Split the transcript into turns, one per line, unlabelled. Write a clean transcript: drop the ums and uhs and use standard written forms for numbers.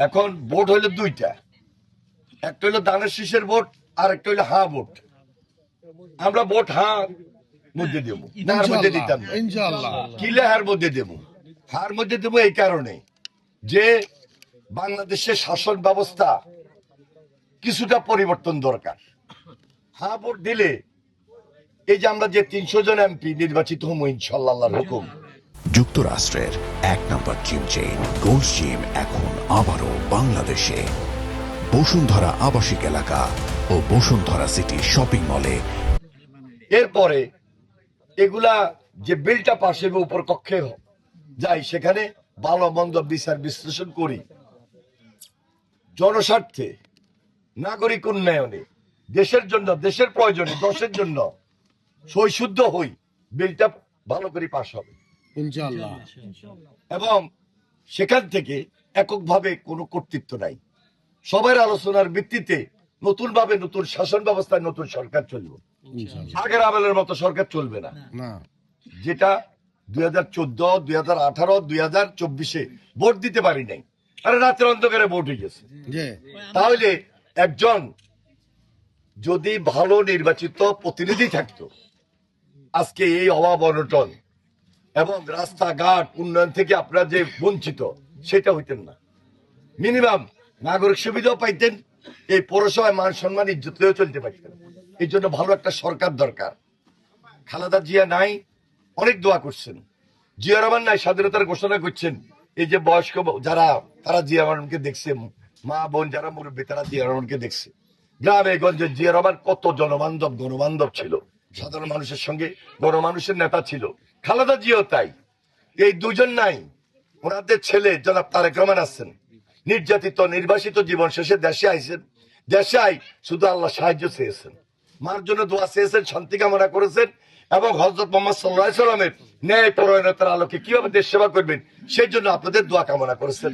এখন ভোট হইলো দুইটা, একটা হইলো দানের শীষের ভোট আর একটা হইলো হা ভোট। আমরা ভোট হা মধ্যে দেবো, না হার মধ্যে দিতাম না।
ইনশাআল্লাহ
কিলে হার মধ্যে দেবো, হার মধ্যে দেবো এই কারণে যে বাংলাদেশের শাসন ব্যবস্থা কিছুটা পরিবর্তন দরকার। হা ভোট দিলে এই যে আমরা যে 300 জন এমপি নির্বাচিত হবো ইনশাআল্লাহ আল্লাহর হুকুম।
যুক্তরাষ্ট্রের এক নম্বর জিম চেইন গোল্ড জিম এখন আবারও বাংলাদেশে বসুন্ধরা আবাসিক এলাকা ও বসুন্ধরা সিটি শপিং মলে।
এরপরে এগুলা যে বিলটা পাশ হবে উপর কক্ষে যাই, সেখানে ভালো মন্দ বিচার বিশ্লেষণ করি, জনস্বার্থে নাগরিক উন্নয়নে দেশের জন্য, দেশের প্রয়োজনে, দেশের জন্য সৈশুদ্ধ হই, বিলটা ভালো করে পাশ হবে
ইনশাআল্লাহ।
এবং সেখান থেকে এককভাবে কোনো কর্তৃত্ব নাই, সবার আলোচনার ভিত্তিতে নতুন ভাবে নতুন শাসন ব্যবস্থায় নতুন সরকার চলবে। আগের আমলের মতো সরকার চলবে না,
না
যেটা 2014, 2018, 2024 ভোট দিতে পারি নাই, আরে রাতের অন্ধকারে ভোট হয়ে গেছে।
জি
তাহলে একজন যদি ভালো নির্বাচিত প্রতিনিধি থাকতো, আজকে এই অভাব অনটন এবং রাস্তাঘাট উন্নয়ন থেকে আপনারা যে বঞ্চিত সেটা হইতেন না। মিনিমাম নাগরিক সুবিধাও পাইতেন, এই পৌরসভায় মান সম্মান ইজ্জতেও চলতে পারতেন। এই জন্য ভালো একটা সরকার দরকার। খালেদা জিয়া নাই, অনেক দোয়া করছেন। জিয়া রহমান নাই, স্বাধীনতার ঘোষণা করছেন। এই যে বয়স্ক যারা, তারা জিয়া রহমানকে দেখছে, মা বোন যারা মুরব্বী তারা জিয়া রহমানকে দেখছে। গ্রামে গঞ্জে জিয়া রহমান কত জনবান্ধব, গণবান্ধব ছিল, সাধারণ মানুষের সঙ্গে গণমানুষের নেতা ছিল। খালেদা জিয়াও তাই। এই দুজন নাই, ওনাদের ছেলে জনাব তারেক রহমান আছেন, নির্যাতিত নির্বাসিত জীবন শেষে দেশে আইছেন। দেশে আই শুধু আল্লাহ সাহায্য চেয়েছেন, মার জন্য দোয়া চেয়েছেন, শান্তি কামনা করেছেন এবং হযরত মুহাম্মদ সাল্লাল্লাহু আলাইহি ওয়াসাল্লামের ন্যায় পরায়ণতার আলোকে কিভাবে দেশ সেবা করবেন সেই জন্য আপনাদের দোয়া কামনা করেছেন।